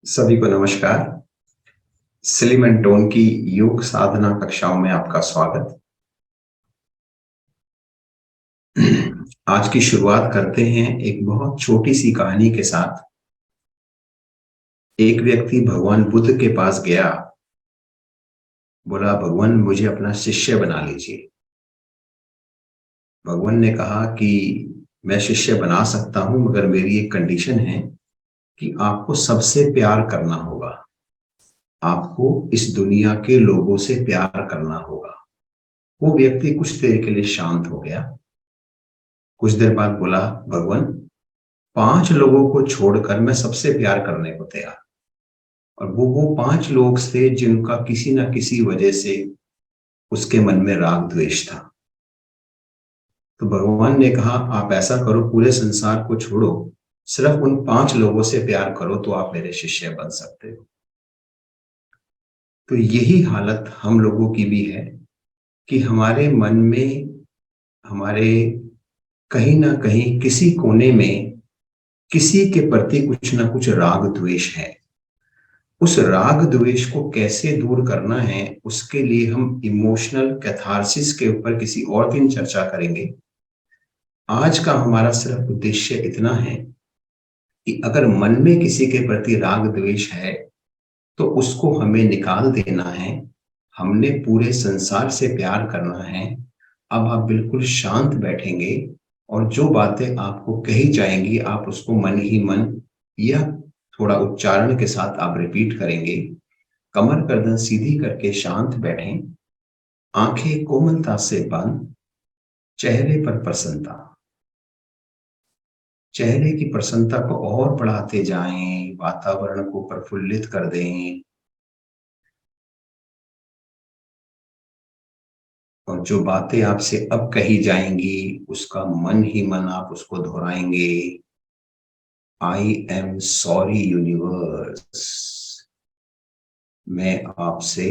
सभी को नमस्कार। स्लिम एंड टोन की योग साधना कक्षाओं में आपका स्वागत। आज की शुरुआत करते हैं एक बहुत छोटी सी कहानी के साथ। एक व्यक्ति भगवान बुद्ध के पास गया, बोला, भगवान मुझे अपना शिष्य बना लीजिए। भगवान ने कहा कि मैं शिष्य बना सकता हूं, मगर मेरी एक कंडीशन है कि आपको सबसे प्यार करना होगा, आपको इस दुनिया के लोगों से प्यार करना होगा। वो व्यक्ति कुछ देर के लिए शांत हो गया। कुछ देर बाद बोला, भगवान 5 लोगों को छोड़कर मैं सबसे प्यार करने को तैयार। और वो 5 लोग थे जिनका किसी ना किसी वजह से उसके मन में राग द्वेष था। तो भगवान ने कहा, आप ऐसा करो, पूरे संसार को छोड़ो, सिर्फ उन 5 लोगों से प्यार करो तो आप मेरे शिष्य बन सकते हो। तो यही हालत हम लोगों की भी है कि हमारे मन में, हमारे कहीं ना कहीं किसी कोने में किसी के प्रति कुछ ना कुछ राग द्वेष है। उस राग द्वेष को कैसे दूर करना है, उसके लिए हम इमोशनल कैथारसिस के ऊपर किसी और दिन चर्चा करेंगे। आज का हमारा सिर्फ उद्देश्य इतना है कि अगर मन में किसी के प्रति राग द्वेष है तो उसको हमें निकाल देना है। हमने पूरे संसार से प्यार करना है। अब आप बिल्कुल शांत बैठेंगे और जो बातें आपको कही जाएंगी आप उसको मन ही मन या थोड़ा उच्चारण के साथ आप रिपीट करेंगे। कमर गर्दन सीधी करके शांत बैठें, आंखें कोमलता से बंद, चेहरे पर प्रसन्नता। चेहरे की प्रसन्नता को और बढ़ाते जाएं, वातावरण को प्रफुल्लित कर दें। और जो बातें आपसे अब कही जाएंगी उसका मन ही मन आप उसको दोहराएंगे। आई एम सॉरी यूनिवर्स, मैं आपसे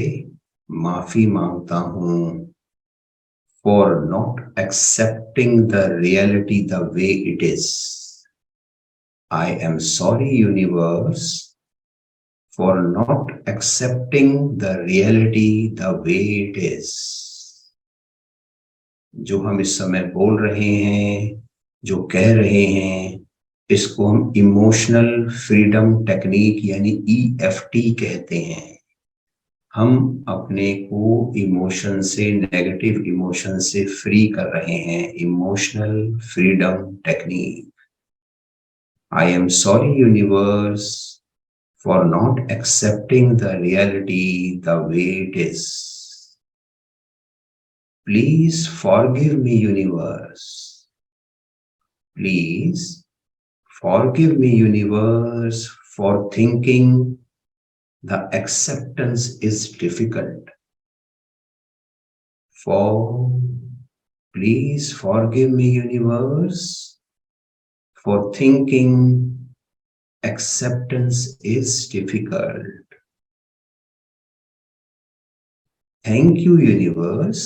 माफी मांगता हूं for not accepting the reality the way it is. I am sorry, universe, for not accepting the reality the way it is. जो हम इस समय बोल रहे हैं, जो कह रहे हैं, इसको हम इमोशनल फ्रीडम टेक्निक यानी EFT कहते हैं। हम अपने को इमोशन से, नेगेटिव इमोशन से फ्री कर रहे हैं। Emotional freedom technique. I am sorry universe for not accepting the reality the way it is. Please forgive me universe. Please forgive me universe for thinking the acceptance is difficult. Please forgive me, universe, for thinking acceptance is difficult. Thank you, universe.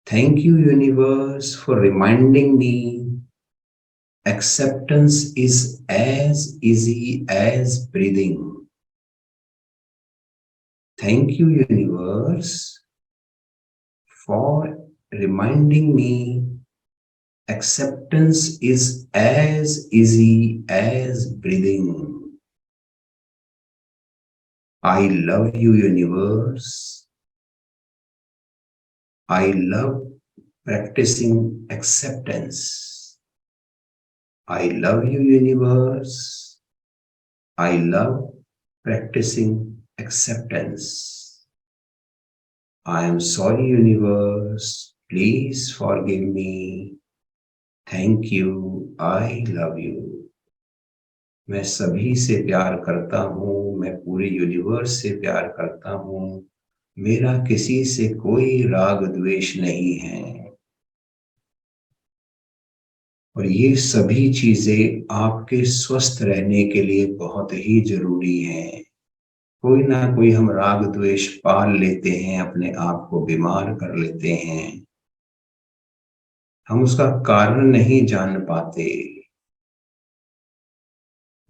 Thank you, universe, for reminding me acceptance is as easy as breathing. Thank you, universe, for reminding me acceptance is as easy as breathing. I love you, universe. I love practicing acceptance. I love you, universe. I love practicing acceptance. I am sorry, universe. Please forgive me. Thank you. I love you. मैं सभी से प्यार करता हूँ, मैं पूरे universe से प्यार करता हूँ, मेरा किसी से कोई राग द्वेष नहीं है। और ये सभी चीजें आपके स्वस्थ रहने के लिए बहुत ही जरूरी हैं। कोई ना कोई हम राग द्वेष पाल लेते हैं, अपने आप को बीमार कर लेते हैं, हम उसका कारण नहीं जान पाते।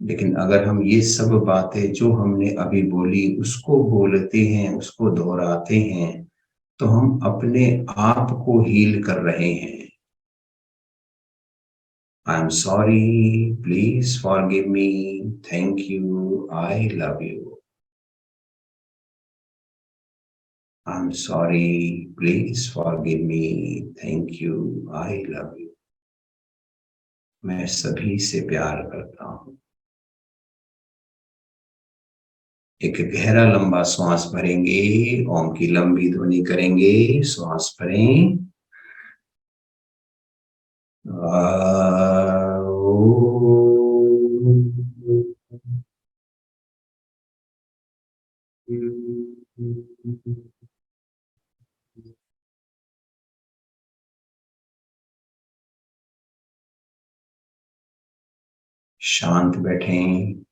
लेकिन अगर हम ये सब बातें जो हमने अभी बोली उसको बोलते हैं, उसको दोहराते हैं, तो हम अपने आप को हील कर रहे हैं। आई am sorry, please forgive me, thank you, I love you. I am sorry, please forgive me, thank you, I love you. मैं सभी से प्यार करता हूं। एक गहरा लंबा श्वास भरेंगे, ओम की लंबी ध्वनि करेंगे, श्वास भरें। शांत बैठें,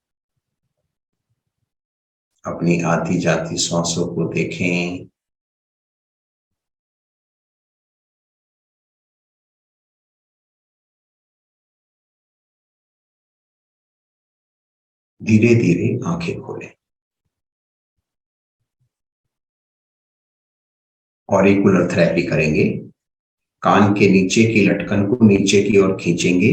अपनी आती जाती सांसों को देखें। धीरे धीरे आंखें खोलें। ऑरिकुलर थेरेपी करेंगे। कान के नीचे की लटकन को नीचे की ओर खींचेंगे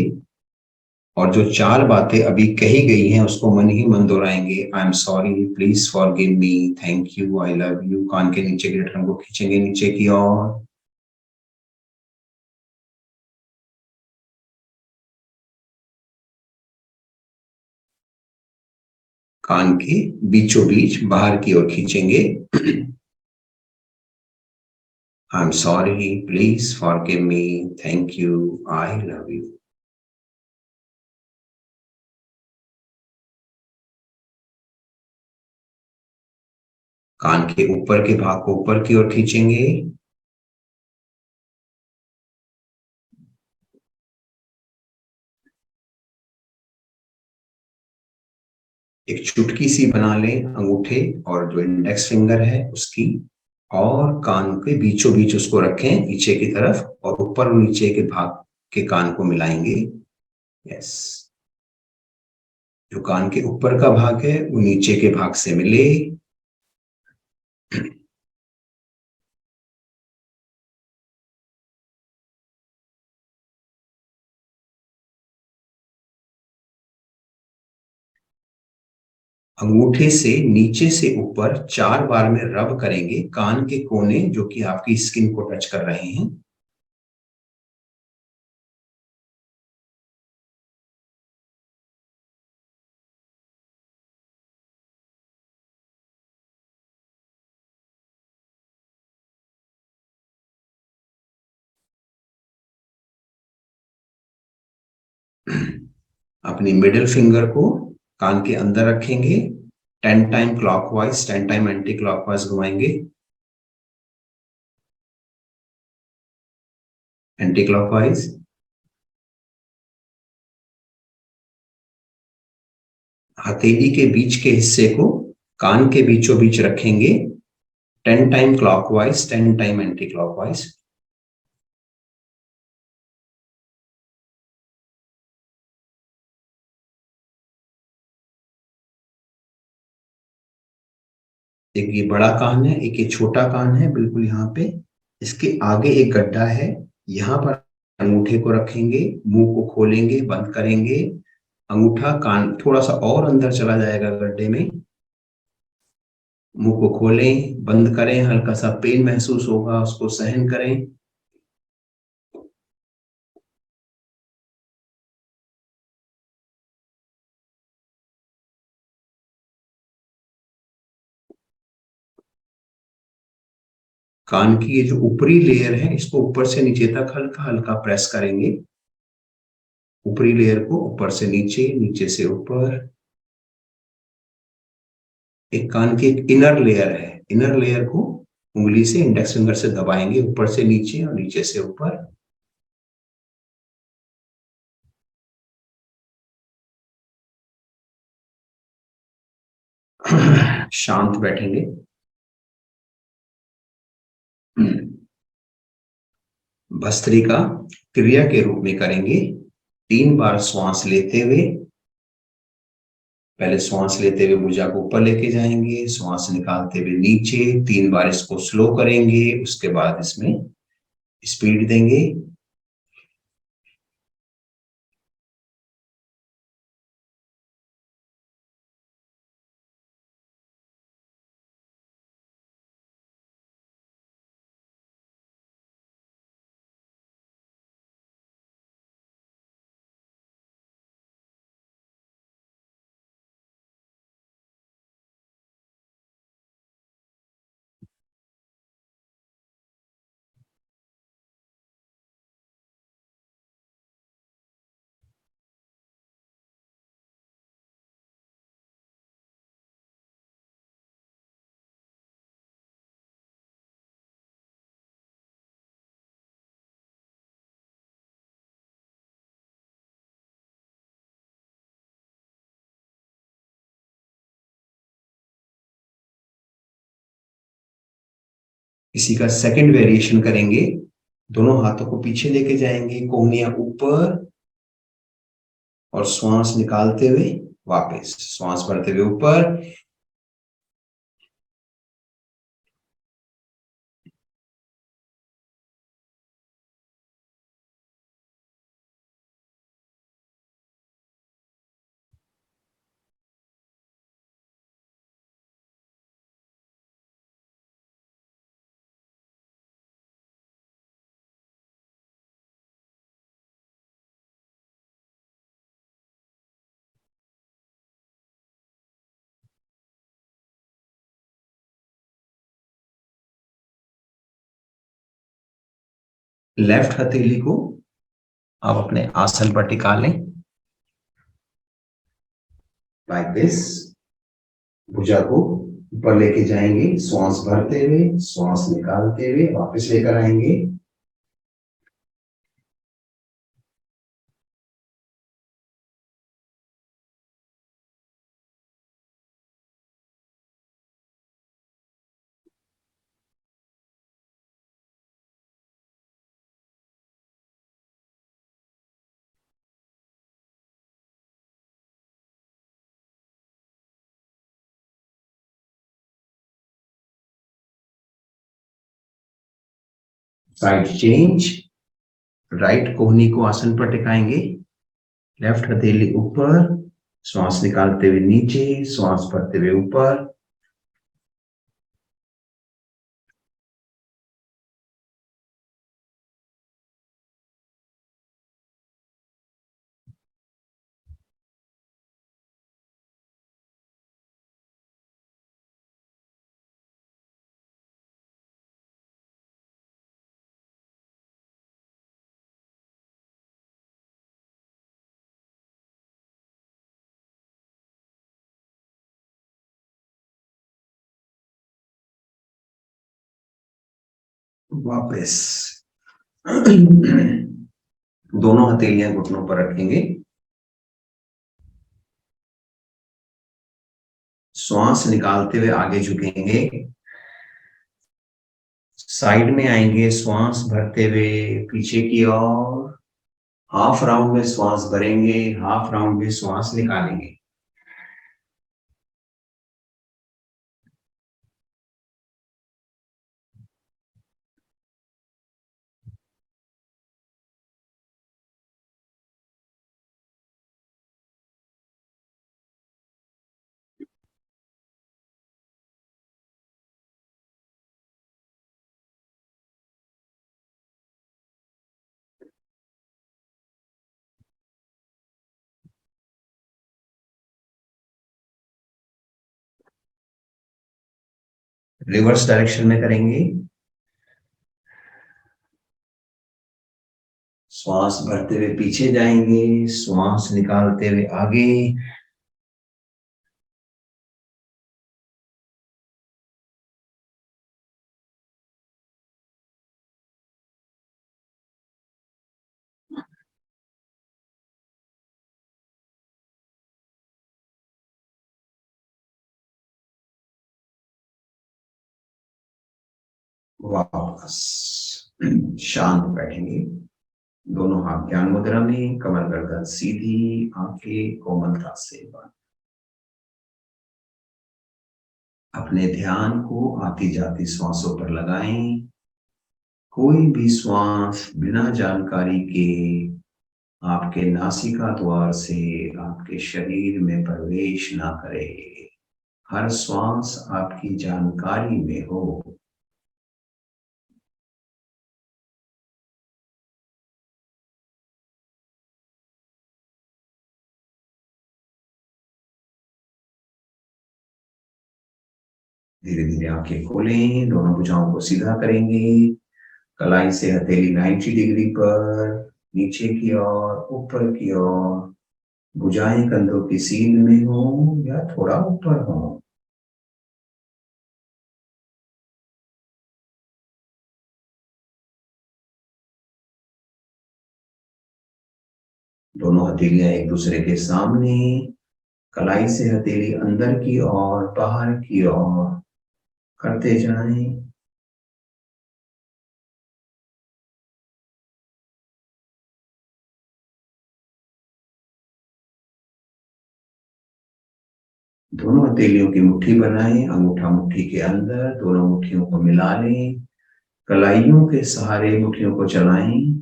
और जो 4 बातें अभी कही गई हैं उसको मन ही मन दोहराएंगे। I am sorry, please forgive me, thank you, I love you. कान के नीचे की लटकन को खींचेंगे नीचे की ओर। कान के बीचों बीच बाहर की ओर खींचेंगे। I am sorry, please forgive me, thank you, I love you. कान के ऊपर के भाग को ऊपर की ओर खींचेंगे। एक चुटकी सी बना लें अंगूठे और जो इंडेक्स फिंगर है उसकी, और कान के बीचों बीच उसको रखें पीछे की तरफ, और ऊपर और नीचे के भाग के कान को मिलाएंगे। यस, जो कान के ऊपर का भाग है वो नीचे के भाग से मिले। अंगूठे से नीचे से ऊपर 4 बार में रब करेंगे कान के कोने जो कि आपकी स्किन को टच कर रहे हैं। अपनी मिडिल फिंगर को कान के अंदर रखेंगे। 10 time clockwise, 10 time anti clockwise घुमाएंगे। Anti clockwise. हथेली के बीच के हिस्से को कान के बीचों बीच रखेंगे। 10 time clockwise, 10 time anti clockwise. एक ये बड़ा कान है, एक ये छोटा कान है बिल्कुल यहाँ पे। इसके आगे एक गड्ढा है, यहाँ पर अंगूठे को रखेंगे, मुंह को खोलेंगे, बंद करेंगे। अंगूठा कान थोड़ा सा और अंदर चला जाएगा गड्ढे में। मुंह को खोलें, बंद करें, हल्का सा पेन महसूस होगा, उसको सहन करें। कान की ये जो ऊपरी लेयर है इसको ऊपर से नीचे तक हल्का हल्का प्रेस करेंगे। ऊपरी लेयर को ऊपर से नीचे, नीचे से ऊपर। एक कान की एक इनर लेयर है, इनर लेयर को उंगली से, इंडेक्स फिंगर से दबाएंगे ऊपर से नीचे और नीचे से ऊपर। शांत बैठेंगे। भस्त्रिका क्रिया के रूप में करेंगे। 3 बार श्वास लेते हुए पहले श्वास लेते हुए भुजा को ऊपर लेके जाएंगे, श्वास निकालते हुए नीचे, 3 बार इसको स्लो करेंगे, उसके बाद इसमें स्पीड देंगे। इसी का सेकंड वेरिएशन करेंगे। दोनों हाथों को पीछे लेके जाएंगे, कोहनियां ऊपर, और श्वास निकालते हुए वापस, श्वास भरते हुए ऊपर, लेफ्ट हथेली को आप अपने आसन पर टिका लें, लाइक दिस। भुजा को ऊपर लेके जाएंगे, श्वास भरते हुए, श्वास निकालते हुए वापस लेकर आएंगे। Side change. राइट कोहनी को आसन पर टिकाएंगे, लेफ्ट हथेली ऊपर, श्वास निकालते हुए नीचे, श्वास भरते हुए ऊपर। वापस दोनों हथेलियां घुटनों पर रखेंगे, श्वास निकालते हुए आगे झुकेंगे, साइड में आएंगे, श्वास भरते हुए पीछे की ओर, हाफ राउंड में श्वास भरेंगे, हाफ राउंड में श्वास निकालेंगे। रिवर्स डायरेक्शन में करेंगे, श्वास भरते हुए पीछे जाएंगे, श्वास निकालते हुए आगे। वापस शांत बैठेंगे, दोनों हाथ ज्ञान मुद्रा में, कमर गर्दन सीधी, आंखें कोमलता से बंद। अपने ध्यान को आती जाती श्वासों पर लगाएं। कोई भी श्वास बिना जानकारी के आपके नासिका द्वार से आपके शरीर में प्रवेश ना करे। हर श्वास आपकी जानकारी में हो। धीरे धीरे आंखें खोलें, दोनों भुजाओं को सीधा करेंगे। कलाई से हथेली 90 डिग्री पर, नीचे की ओर, ऊपर की ओर। भुजाएं कंधों की सीध में हो या थोड़ा ऊपर हो। दोनों हथेलियां एक दूसरे के सामने। कलाई से हथेली अंदर की ओर, बाहर की ओर करते जाएं। दोनों हथेलियों की मुट्ठी बनाएं, अंगूठा मुट्ठी के अंदर, दोनों मुट्ठियों को मिला लें। कलाइयों के सहारे मुट्ठियों को चलाएं।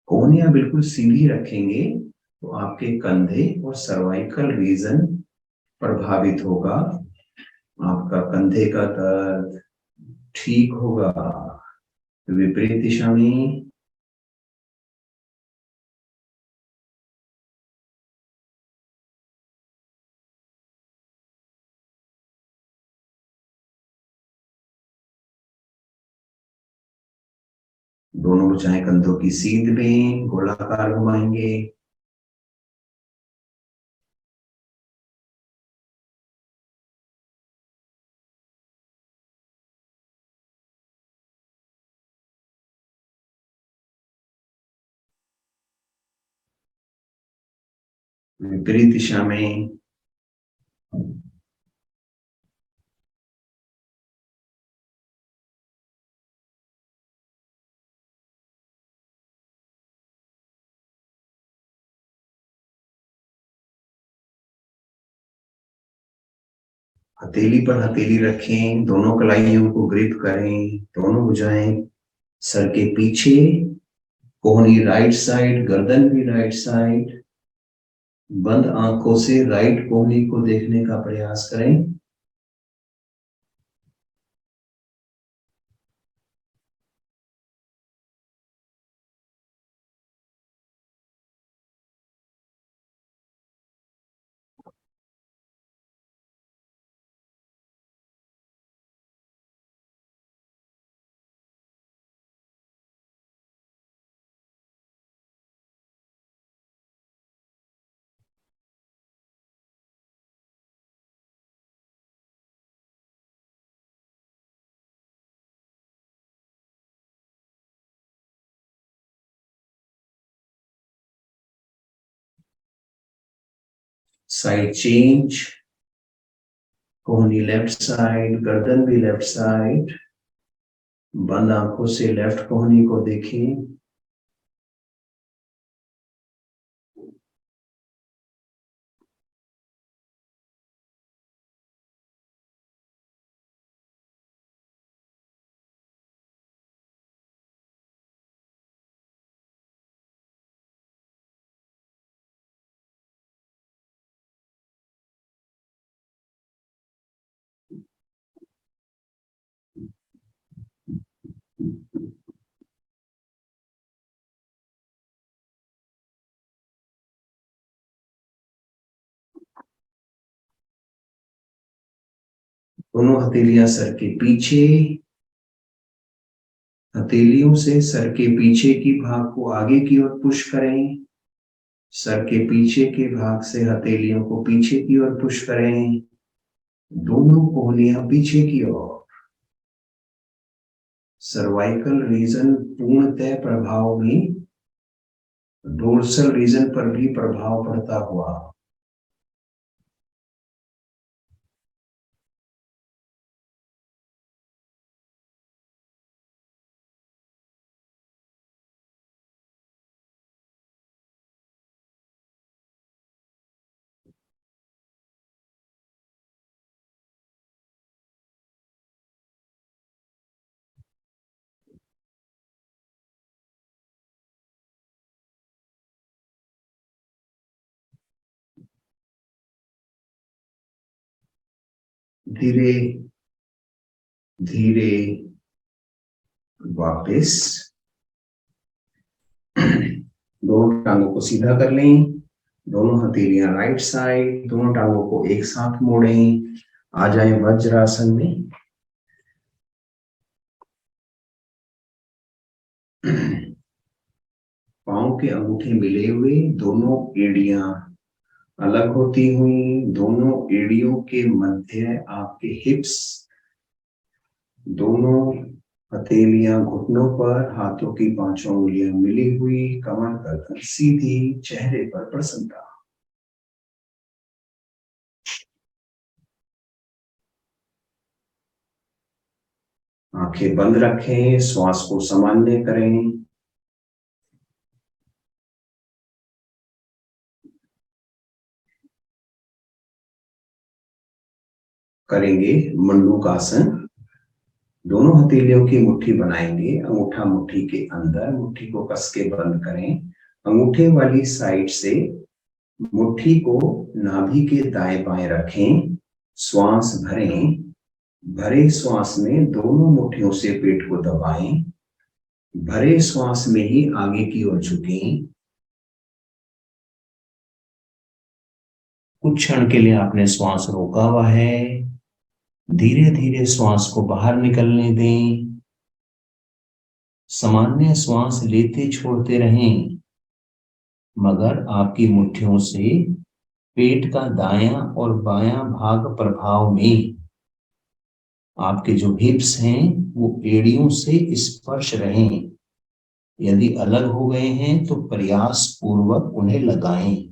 कोहनियां बिल्कुल सीधी रखेंगे तो आपके कंधे और सर्वाइकल रीजन प्रभावित होगा। आपका कंधे का दर्द ठीक होगा। विपरीत दिशा में। दोनों भुजाएं कंधों की सीध में गोलाकार घुमाएंगे। विपरीत दिशा में। हथेली पर हथेली रखें, दोनों कलाइयों को ग्रिप करें। दोनों भुजाएं सर के पीछे, कोहनी राइट साइड, गर्दन भी राइट साइड। बंद आंखों से राइट कोहनी को देखने का प्रयास करें। Side change. कोहनी लेफ्ट साइड, गर्दन भी लेफ्ट साइड। बंद आंखों से लेफ्ट कोहनी को देखें। दोनों हथेलियां सर के पीछे। हथेलियों से सर के पीछे की भाग को आगे की ओर पुश करें। सर के पीछे के भाग से हथेलियों को पीछे की ओर पुश करें। दोनों कोहनियां पीछे की ओर। सर्वाइकल रीजन पूर्णतः प्रभाव में, डोर्सल रीजन पर भी प्रभाव पड़ता हुआ। धीरे धीरे वापस दोनों टांगों को सीधा कर लें, दोनों हथेलियां राइट साइड, दोनों टांगों को एक साथ मोड़ें, आ जाएं वज्रासन में। पांव के अंगूठे मिले हुए, दोनों एड़ियां अलग होती हुई, दोनों एड़ियों के मध्य आपके हिप्स, दोनों हथेलियां घुटनों पर, हाथों की पांचों उंगलियां मिली हुई, कमर गर्दन सीधी, चेहरे पर प्रसन्नता। आंखें बंद रखें, श्वास को सामान्य करें। करेंगे मंडूकासन। दोनों हथेलियों की मुट्ठी बनाएंगे, अंगूठा मुट्ठी के अंदर, मुट्ठी को कस के बंद करें। अंगूठे वाली साइड से मुट्ठी को नाभि के दाएं बाएं रखें, श्वास भरें। भरे श्वास में दोनों मुट्ठियों से पेट को दबाएं, भरे श्वास में ही आगे की ओर झुकें। कुछ क्षण के लिए आपने श्वास रोका हुआ है, धीरे धीरे श्वास को बाहर निकलने दें। सामान्य श्वास लेते छोड़ते रहें, मगर आपकी मुट्ठियों से पेट का दायां और बायां भाग प्रभाव में आपके जो हिप्स हैं वो एड़ियों से स्पर्श रहें। यदि अलग हो गए हैं तो प्रयास पूर्वक उन्हें लगाएं।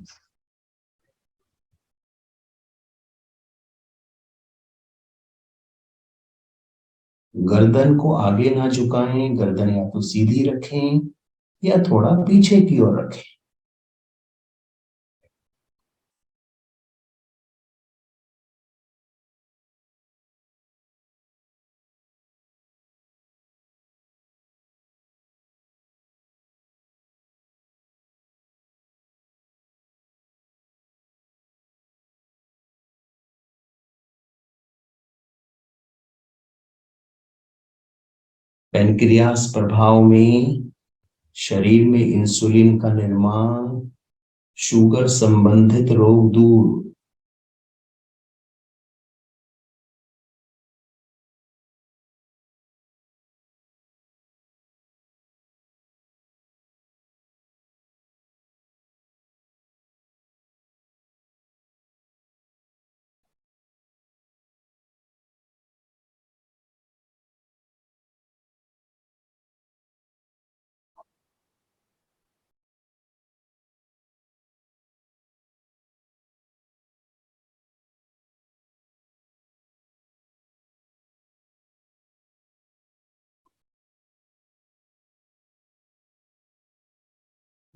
गर्दन को आगे ना झुकाएं, गर्दन या तो सीधी रखें या थोड़ा पीछे की ओर रखें। पैनक्रियास प्रभाव में शरीर में इंसुलिन का निर्माण, शुगर संबंधित रोग दूर।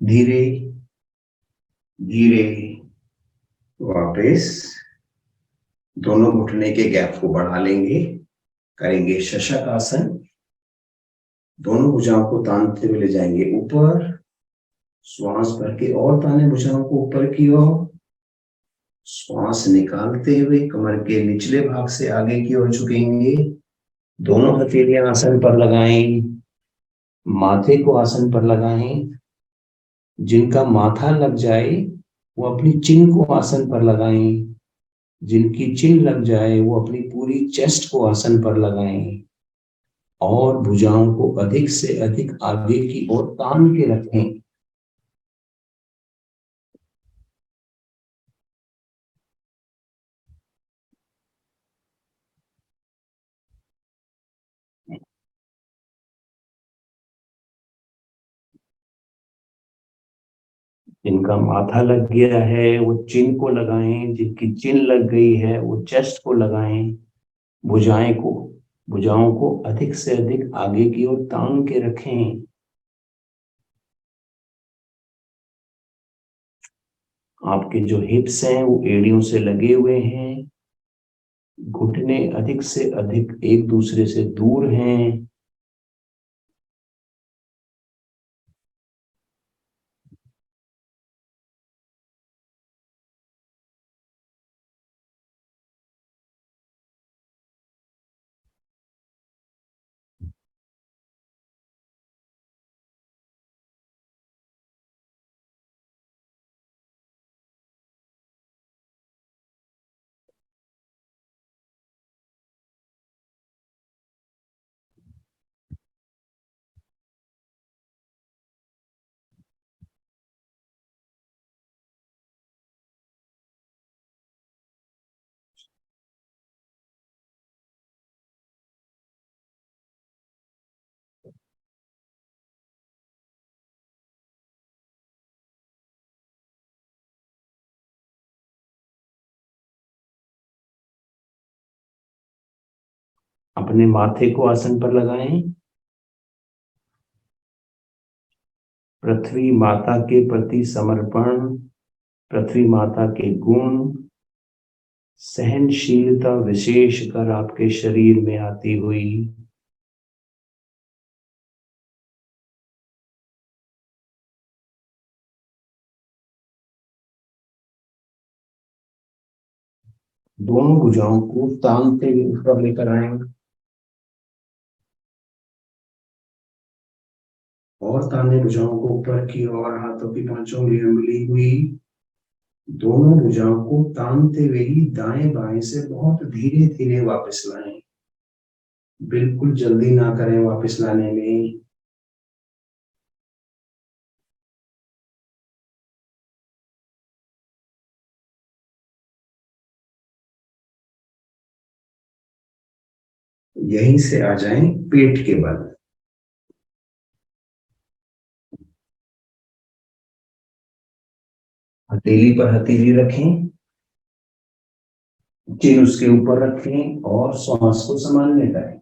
धीरे धीरे वापस दोनों घुटने के गैप को बढ़ा लेंगे। करेंगे शशक आसन। दोनों भुजाओं को तानते हुए ले जाएंगे ऊपर, श्वास भर के और ताने भुजाओं को ऊपर की ओर। श्वास निकालते हुए कमर के निचले भाग से आगे की ओर झुकेंगे। दोनों हथेलियां आसन पर लगाएं, माथे को आसन पर लगाएं। जिनका माथा लग जाए वो अपनी चिन को आसन पर लगाएं, जिनकी चिन लग जाए वो अपनी पूरी चेस्ट को आसन पर लगाएं और भुजाओं को अधिक से अधिक आगे की ओर तान के रखें। जिनका माथा लग गया है वो चिन को लगाएं, जिनकी चिन लग गई है वो चेस्ट को लगाएं। भुजाओं को अधिक से अधिक आगे की ओर तान के रखें। आपके जो हिप्स हैं वो एड़ियों से लगे हुए हैं, घुटने अधिक से अधिक एक दूसरे से दूर हैं। अपने माथे को आसन पर लगाएं। पृथ्वी माता के प्रति समर्पण, पृथ्वी माता के गुण, सहनशीलता विशेषकर आपके शरीर में आती हुई दोनों भुजाओं को तानते हुए ऊपर लेकर आएंगे और ताने भुजाओं को ऊपर की ओर हाथों की पांचों उंगलियां मिली हुई दोनों भुजाओं को तानते हुए ही दाएं बाएं से बहुत धीरे धीरे वापस लाएं। बिल्कुल जल्दी ना करें वापस लाने में। यहीं से आ जाएं पेट के बल। हथेली पर हथेली रखें, चिन उसके ऊपर रखें और श्वास को संभालने करें।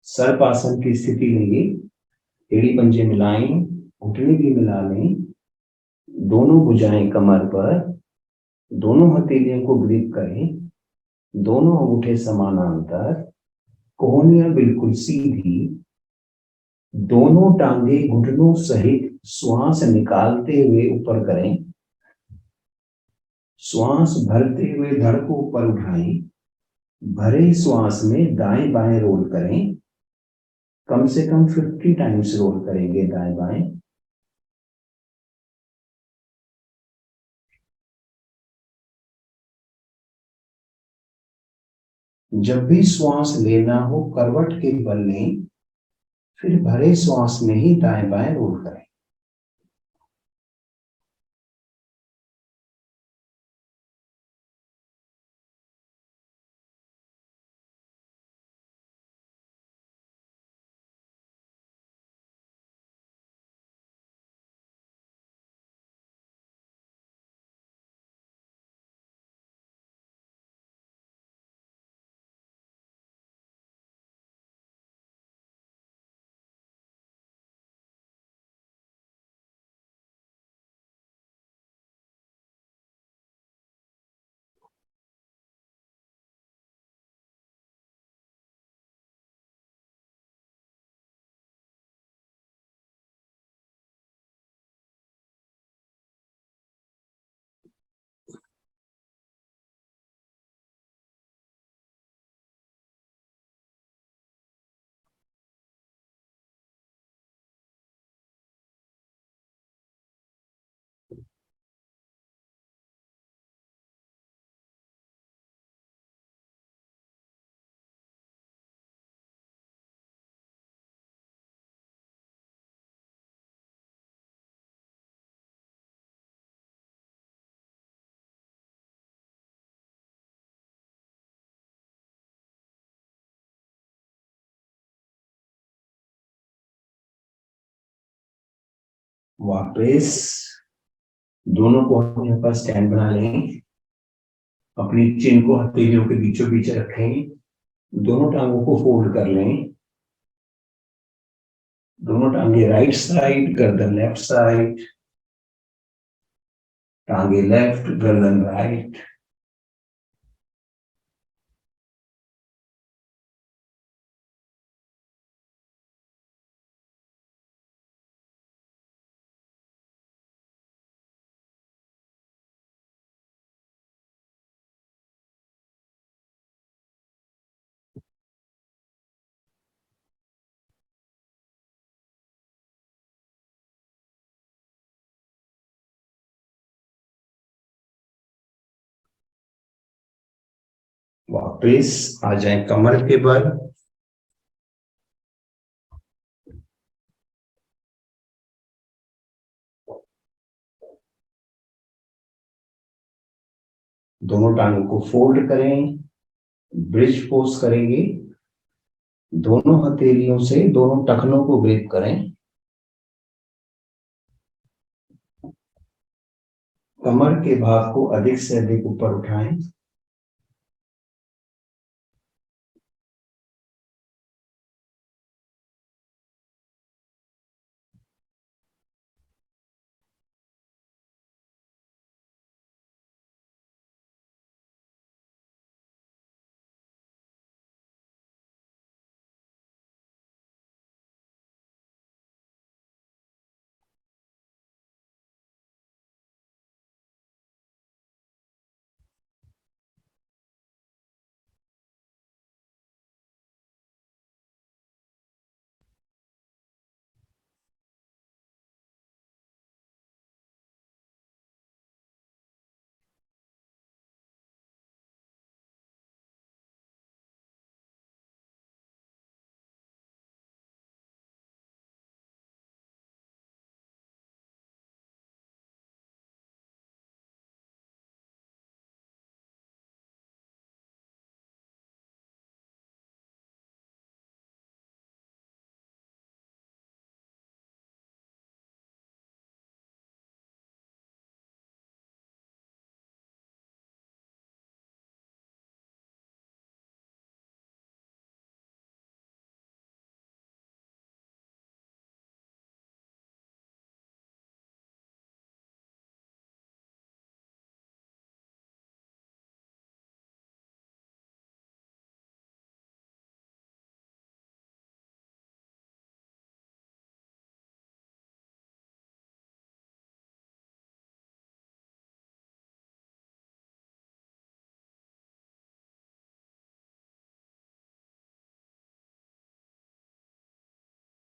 सर्पासन की स्थिति लेंगे, एड़ी पंजे मिलाएं, घुटने भी मिला लें, दोनों भुजाएं कमर पर, दोनों हथेलियों को ग्रिप करें, दोनों अंगूठे समानांतर, कोहनियां बिल्कुल सीधी, दोनों टांगे घुटनों सहित श्वास निकालते हुए ऊपर करें। श्वास भरते हुए धड़ को ऊपर उठाएं। भरे श्वास में दाएं बाएं रोल करें। कम से कम 50 टाइम्स रोल करेंगे दाएं बाएं। जब भी श्वास लेना हो करवट के बल लें, फिर भरे श्वास में ही दाएं बाएं रोल करें। वापस दोनों कोहनियों का स्टैंड बना लें। अपनी चिन को हथेलियों के बीचों बीच रखें। दोनों टांगों को फोल्ड कर लें। दोनों टांगे राइट साइड, गर्दन लेफ्ट साइड, टांगे लेफ्ट, गर्दन राइट। वापस आ जाए कमर के बल। दोनों टांगों को फोल्ड करें, ब्रिज पोज करेंगे। दोनों हथेलियों से दोनों टखनों को ग्रिप करें। कमर के भाग को अधिक से अधिक ऊपर उठाएं।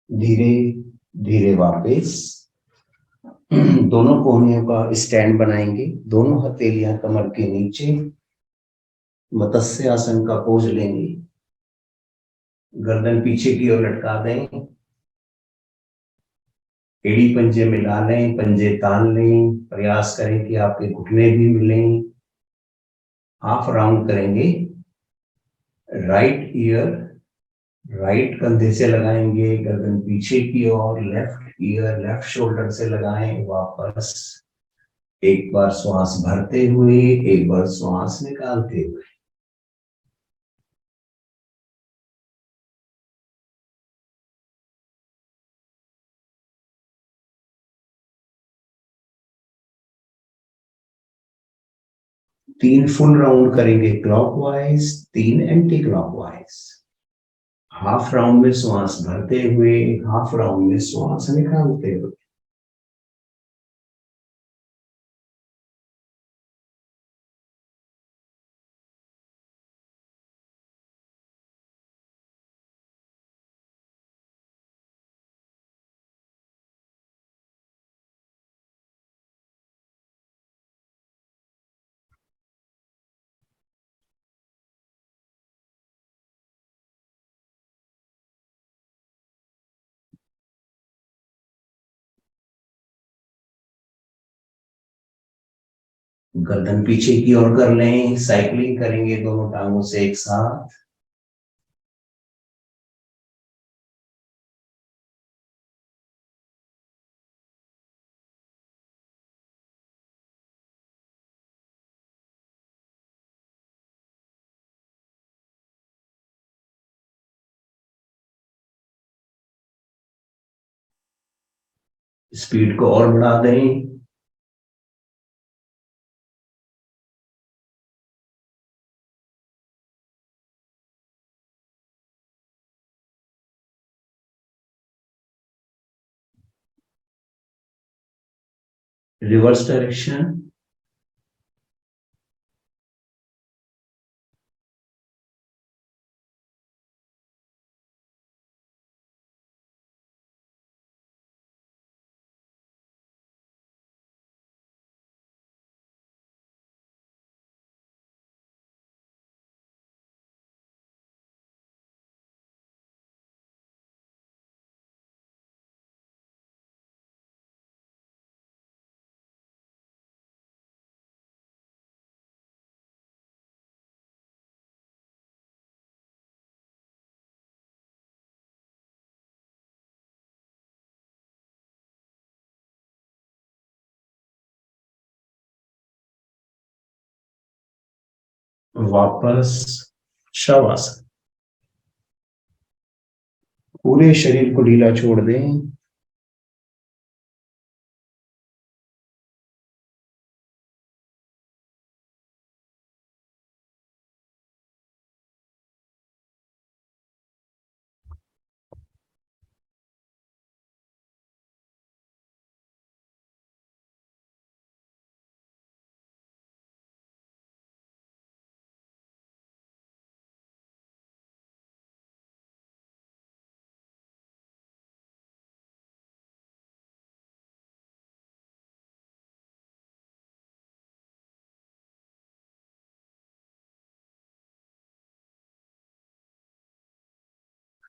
धीरे धीरे वापस दोनों कोहनियों का स्टैंड बनाएंगे। दोनों हथेलियां कमर के नीचे, मत्स्य आसन का पोज लेंगे। गर्दन पीछे की ओर लटका दें। एड़ी पंजे मिला लें, पंजे तान लें। प्रयास करें कि आपके घुटने भी मिलें। हाफ राउंड करेंगे। राइट ईयर राइट कंधे से लगाएंगे, गर्दन पीछे की ओर। लेफ्ट ईयर लेफ्ट शोल्डर से लगाएं। वापस एक बार श्वास भरते हुए, एक बार श्वास निकालते हुए। तीन फुल राउंड करेंगे क्लॉकवाइज, तीन एंटी क्लॉकवाइज। हाफ राउंड में श्वास भरते हुए, हाफ राउंड में श्वास निकालते हुए। गर्दन पीछे की ओर कर लें। साइकिलिंग करेंगे दोनों टांगों से एक साथ। स्पीड को और बढ़ा दें। Reverse direction. वापस शवासन। पूरे शरीर को ढीला छोड़ दें।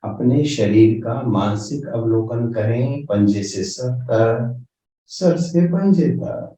अपने शरीर का मानसिक अवलोकन करें, पंजे से सर तक, सर से पंजे तक।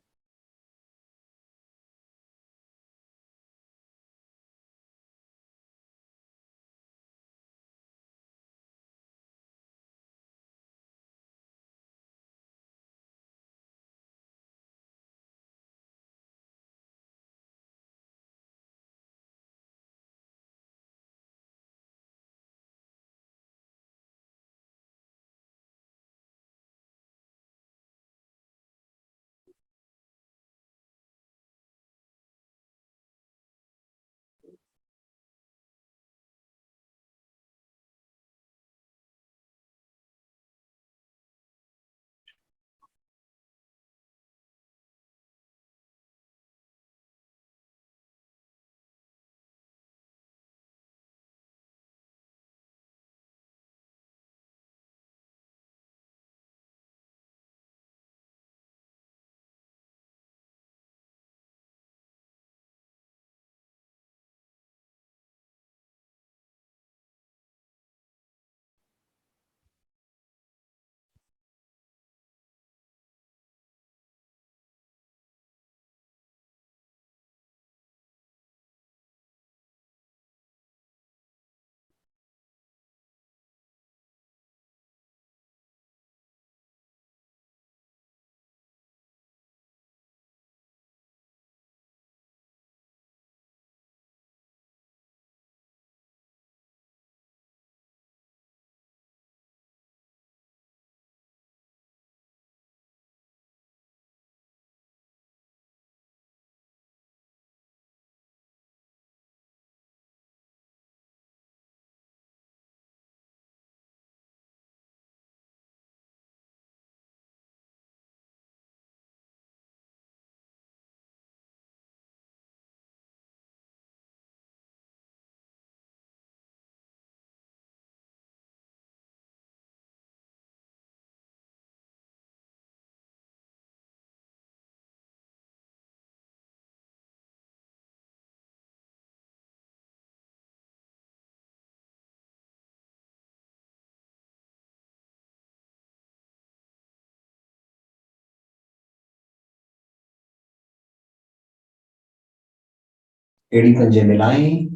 एड़ी पंजे मिलाएं,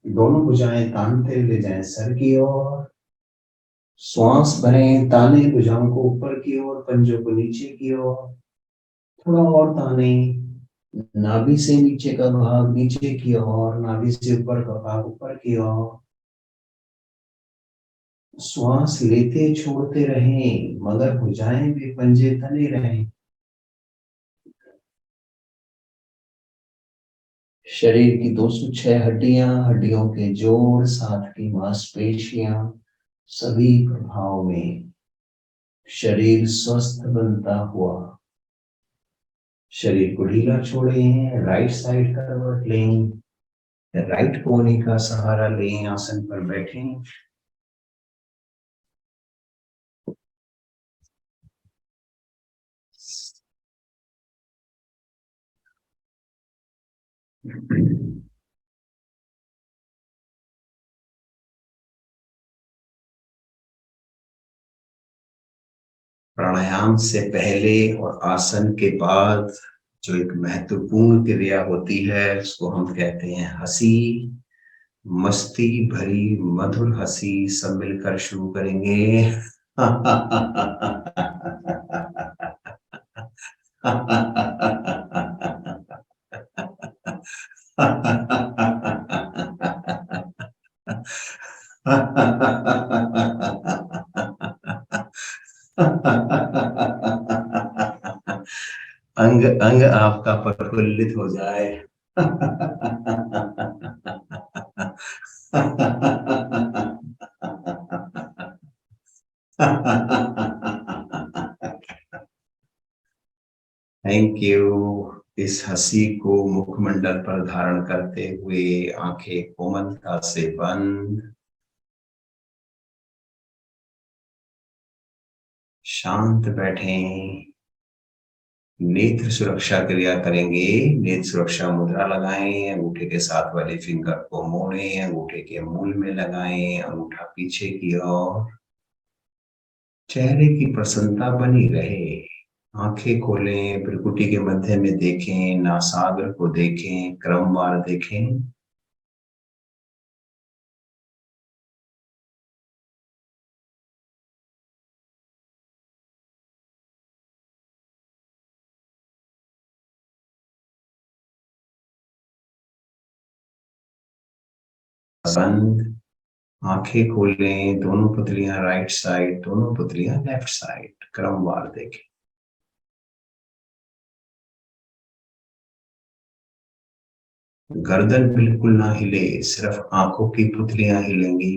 दोनों भुजाएं तानते ले जाएं सर की ओर। श्वास भरें, ताने भुजाओं को ऊपर की ओर, पंजों को नीचे की ओर। थोड़ा और ताने, नाभि से नीचे का भाग नीचे की ओर, नाभि से ऊपर का भाग ऊपर की ओर। श्वास लेते छोड़ते रहें, मगर भुजाएं भी पंजे तने रहें। शरीर की 206 हड्डियां, हड्डियों के जोड़, साथ की मांसपेशियां, सभी प्रभाव में शरीर स्वस्थ बनता हुआ। शरीर को ढीला छोड़ें, राइट साइड करवट लें, राइट कोहनी का सहारा लें, आसन पर बैठें। प्राणायाम से पहले और आसन के बाद जो एक महत्वपूर्ण क्रिया होती है उसको हम कहते हैं हंसी। मस्ती भरी मधुर हंसी सब मिलकर शुरू करेंगे। अंग अंग आपका प्रफुल्लित हो जाए। Thank you. इस हंसी को मुखमंडल पर धारण करते हुए आंखें कोमलता से बंद, शांत बैठें। नेत्र सुरक्षा क्रिया करेंगे। नेत्र सुरक्षा मुद्रा लगाएं, अंगूठे के साथ वाले फिंगर को मोड़ें, अंगूठे के मूल में लगाएं, अंगूठा पीछे की ओर। चेहरे की प्रसन्नता बनी रहे। आंखें खोलें, भ्रुकुटी के मध्य में देखें, नासाग्र को देखें, क्रमवार देखें। बंद। आंखें खोलें, दोनों पुतलियां राइट साइड, दोनों पुतलियां लेफ्ट साइड, क्रमवार देखें। गर्दन बिल्कुल ना हिले, सिर्फ आंखों की पुतलियां हिलेंगी।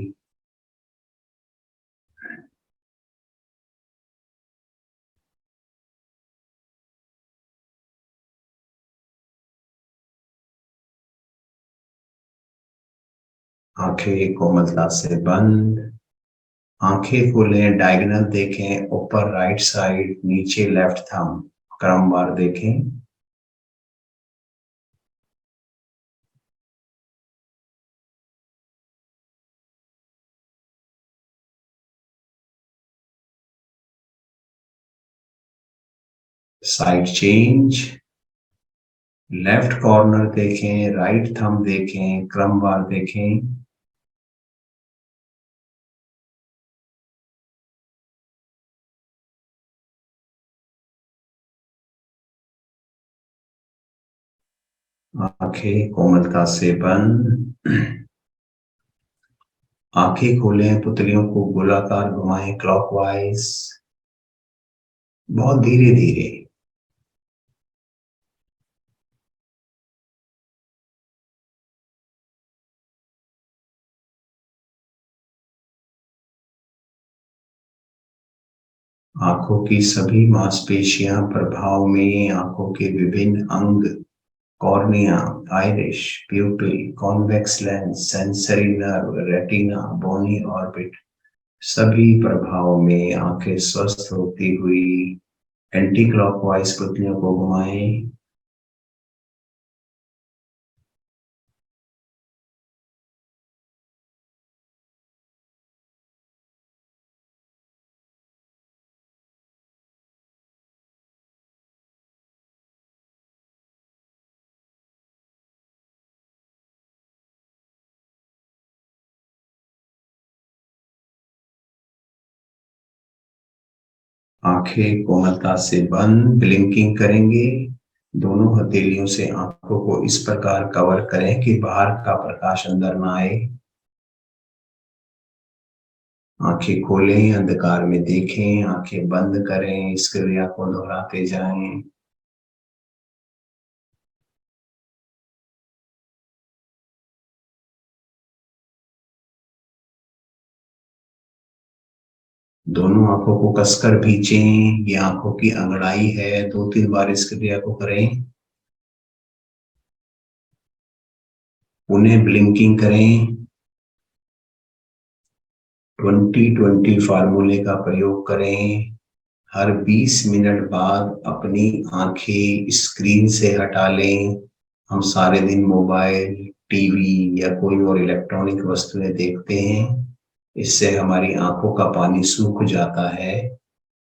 आंखें कोमलता से बंद। आंखें खोलें, डायगोनल देखें, ऊपर राइट साइड, नीचे लेफ्ट थंब, क्रमवार देखें। Side change. लेफ्ट कॉर्नर देखें, राइट थंब देखें, क्रमवार देखें। आंखें कोमलता से बंद। आंखें खोलें, पुतलियों को गोलाकार घुमाएं क्लॉकवाइज, बहुत धीरे धीरे। आंखों की सभी मांसपेशियां प्रभाव में, आंखों के विभिन्न अंग, cornea, iris, pupil, convex lens, sensory nerve, retina, bony orbit, सभी प्रभाव में आंखें स्वस्थ होती हुई एंटी क्लॉकवाइज पुतलियों को घुमाएं। आंखें कोमलता से बंद, ब्लिंकिंग करेंगे। दोनों हथेलियों से आंखों को इस प्रकार कवर करें कि बाहर का प्रकाश अंदर ना आए। आंखें खोलें, अंधकार में देखें, आंखें बंद करें, इस क्रिया को दोहराते जाएं। दोनों आंखों को कसकर भींचें। ये आंखों की अंगड़ाई है, 2-3 बार इस क्रिया को करें। उन्हें ब्लिंकिंग करें। 20-20 फार्मूले का प्रयोग करें। हर 20 मिनट बाद अपनी आंखें स्क्रीन से हटा लें। हम सारे दिन मोबाइल, टीवी या कोई और इलेक्ट्रॉनिक वस्तुएं देखते हैं, इससे हमारी आंखों का पानी सूख जाता है।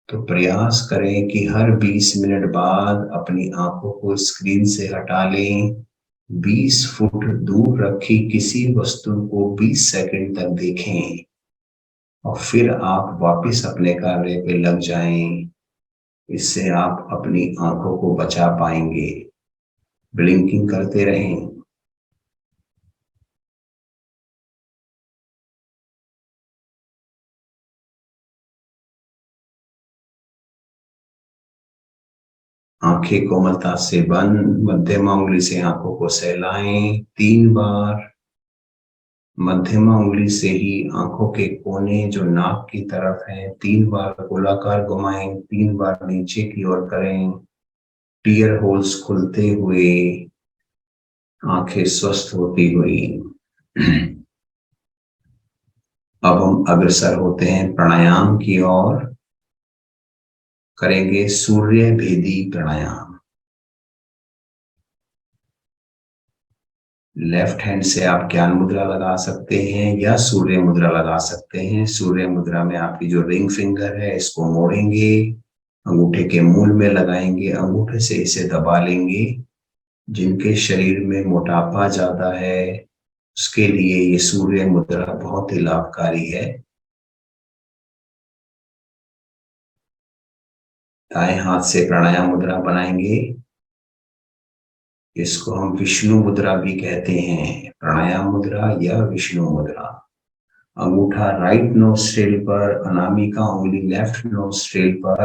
तो प्रयास करें कि हर 20 मिनट बाद अपनी आंखों को स्क्रीन से हटा लें। 20 फुट दूर रखी किसी वस्तु को 20 सेकंड तक देखें और फिर आप वापस अपने कार्य पे लग जाएं। इससे आप अपनी आंखों को बचा पाएंगे। ब्लिंकिंग करते रहें। आंखें कोमलता से बंद, मध्यमा उंगली से आंखों को सहलाएं 3 बार। मध्यमा उंगली से ही आंखों के कोने जो नाक की तरफ है 3 बार गोलाकार घुमाएं, 3 बार नीचे की ओर करें। टीयर होल्स खुलते हुए आंखें स्वस्थ होती हुई। अब हम अग्रसर होते हैं प्राणायाम की ओर। करेंगे सूर्य भेदी प्राणायाम। लेफ्ट हैंड से आप ज्ञान मुद्रा लगा सकते हैं या सूर्य मुद्रा लगा सकते हैं। सूर्य मुद्रा में आपकी जो रिंग फिंगर है इसको मोड़ेंगे, अंगूठे के मूल में लगाएंगे, अंगूठे से इसे दबा लेंगे। जिनके शरीर में मोटापा ज्यादा है उसके लिए ये सूर्य मुद्रा बहुत ही लाभकारी है। दाएं हाथ से प्राणायाम मुद्रा बनाएंगे। इसको हम विष्णु मुद्रा भी कहते हैं, प्राणायाम मुद्रा या विष्णु मुद्रा। अंगूठा राइट नोस्ट्रेल पर, अनामिका उंगली लेफ्ट नोस्ट्रेल पर।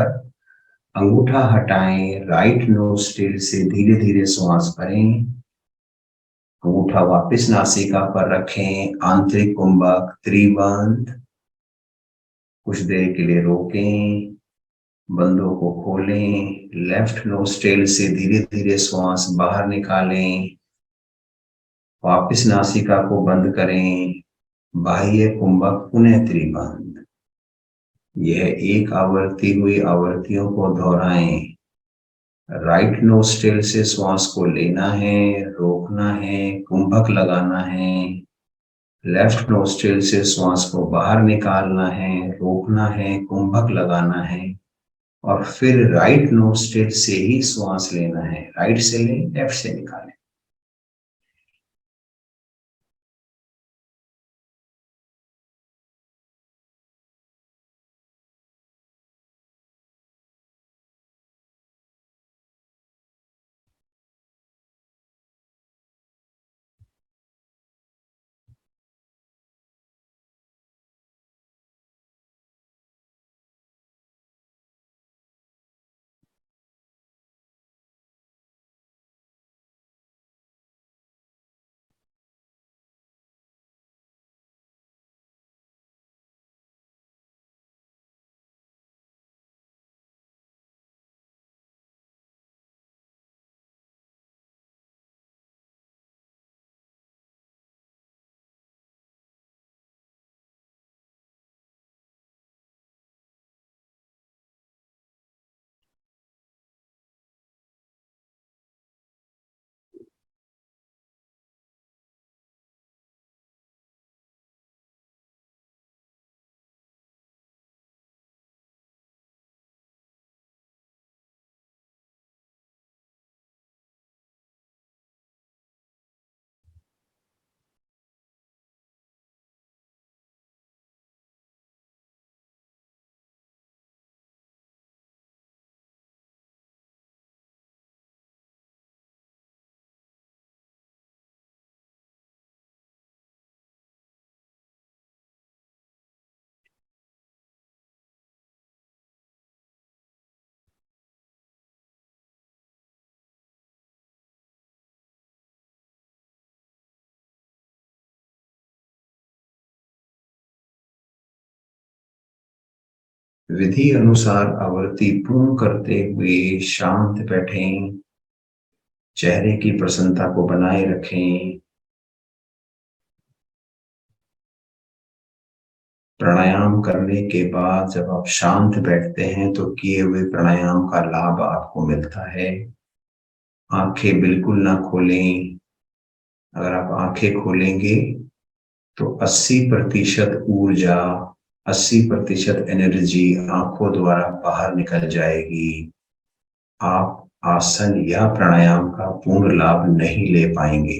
अंगूठा हटाएं, राइट नोस्ट्रेल से धीरे धीरे श्वास भरें। अंगूठा वापस नासिका पर रखें, आंतरिक कुंभक त्रिबंध। कुछ देर के लिए रोकें, बंदों को खोलें। लेफ्ट नोस्ट्रेल से धीरे धीरे श्वास बाहर निकालें, वापस नासिका को बंद करें। बाह्य कुंभक पुनः त्रिबंध। यह एक आवृत्ति हुई, आवृत्तियों को दोहराएं। राइट नोस्ट्रेल से श्वास को लेना है, रोकना है, कुंभक लगाना है। लेफ्ट नोस्ट्रेल से श्वास को बाहर निकालना है, रोकना है, कुंभक लगाना है। और फिर राइट नोस्ट्रेल से ही श्वास लेना है। राइट से लें, लेफ्ट से निकालें। विधि अनुसार आवृत्ति पूर्ण करते हुए शांत बैठें। चेहरे की प्रसन्नता को बनाए रखें। प्राणायाम करने के बाद जब आप शांत बैठते हैं तो किए हुए प्राणायाम का लाभ आपको मिलता है। आंखें बिल्कुल ना खोलें। अगर आप आंखें खोलेंगे तो 80% ऊर्जा, 80% एनर्जी आंखों द्वारा बाहर निकल जाएगी। आप आसन या प्राणायाम का पूर्ण लाभ नहीं ले पाएंगे।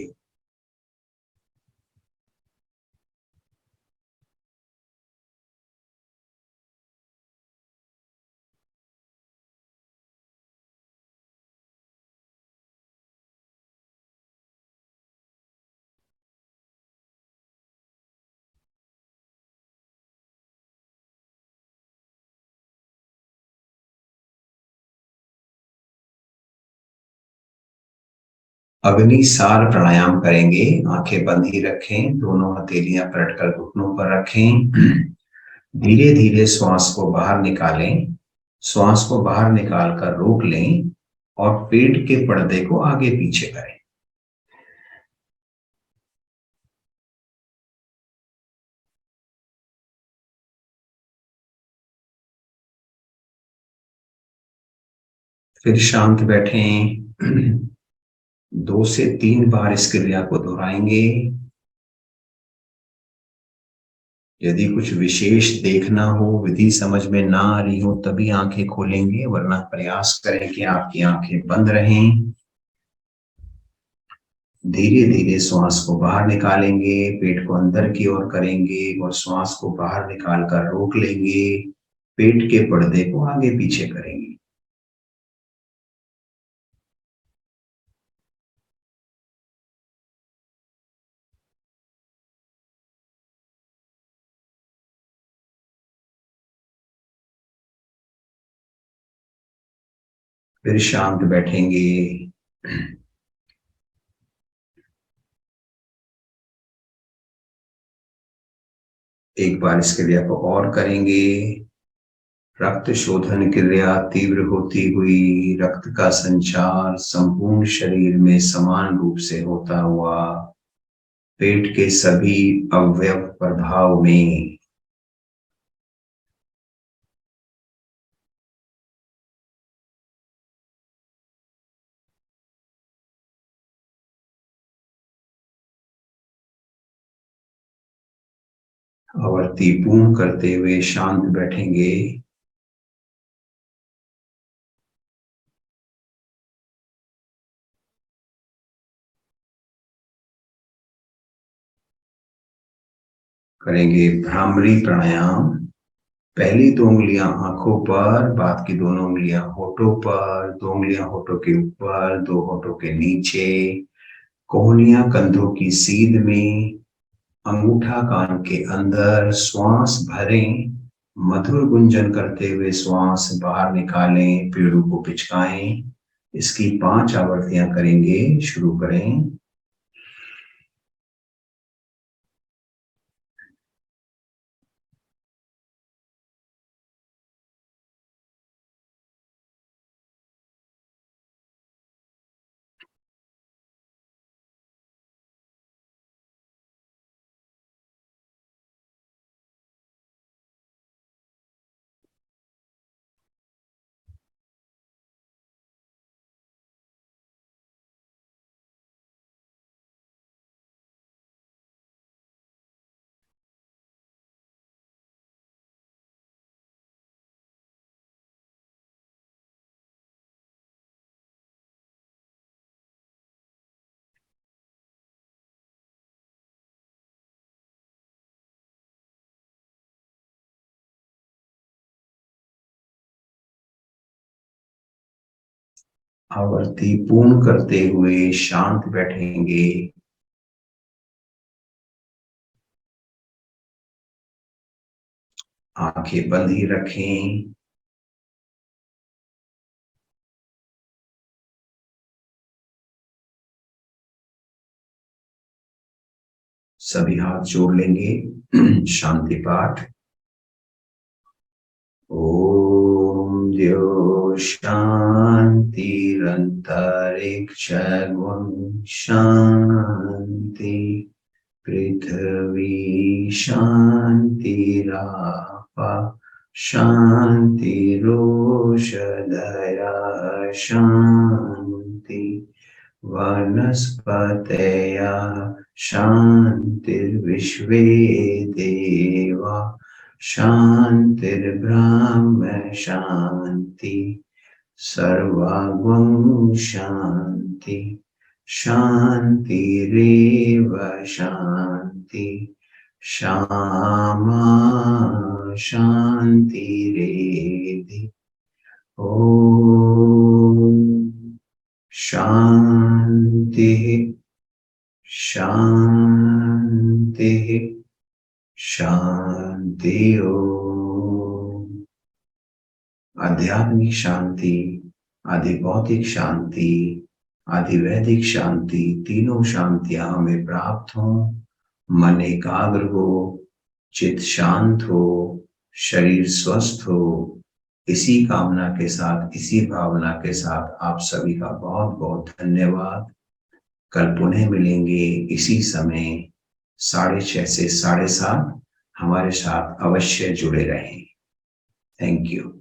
अग्निसार प्राणायाम करेंगे। आंखें बंद ही रखें, दोनों हथेलियां पलटकर घुटनों पर रखें। धीरे धीरे श्वास को बाहर निकालें। श्वास को बाहर निकालकर रोक लें और पेट के पर्दे को आगे पीछे करें। फिर शांत बैठें। 2 से 3 बार इस क्रिया को दोहराएंगे। यदि कुछ विशेष देखना हो, विधि समझ में ना आ रही हो, तभी आंखें खोलेंगे, वरना प्रयास करें कि आपकी आंखें बंद रहें। धीरे धीरे श्वास को बाहर निकालेंगे, पेट को अंदर की ओर करेंगे और श्वास को बाहर निकालकर रोक लेंगे। पेट के पर्दे को आगे पीछे करेंगे। फिर शांत बैठेंगे। एक बार इस क्रिया को और करेंगे। रक्त शोधन क्रिया तीव्र होती हुई रक्त का संचार संपूर्ण शरीर में समान रूप से होता हुआ पेट के सभी अवयव प्रभाव में आवर्ती पूर्ण करते हुए शांत बैठेंगे। करेंगे भ्रामरी प्राणायाम। पहली 2 उंगलियां आंखों पर, बाद की दोनों उंगलियां होठों पर, 2 उंगलियां होठों के ऊपर, 2 होठों के नीचे, कोहनियां कंधों की सीध में, अंगूठा कान के अंदर। श्वास भरें, मधुर गुंजन करते हुए श्वास बाहर निकालें, पेड़ों को पिचकाएं। इसकी 5 आवृत्तियां करेंगे। शुरू करें। आवर्ती पूर्ण करते हुए शांत बैठेंगे। आंखें बंद ही रखें। सभी हाथ जोड़ लेंगे। शांति पाठ। ओम द्यो शांतिरंतरिक्ष गुण शांति, पृथ्वी शांतिरापा शांतिरोषधया शांति, वनस्पतयः शांतिर्विश्वे देवा शांतिर्ब्रह्म शांति, सर्वगुण शांति, शांतिरेव शांति, श्यामा शांतिरेधि। ओम शांति शांति शांति। ओम आध्यात्मिक शांति, आधिभौतिक शांति, आधिवैदिक शांति, तीनों शांतियां हमें प्राप्त हों, मन एकाग्र हो, चित्त शांत हो, शरीर स्वस्थ हो। इसी कामना के साथ, इसी भावना के साथ आप सभी का बहुत बहुत धन्यवाद। कल पुनः मिलेंगे इसी समय 6:30 से 7:30। हमारे साथ अवश्य जुड़े रहें। Thank you.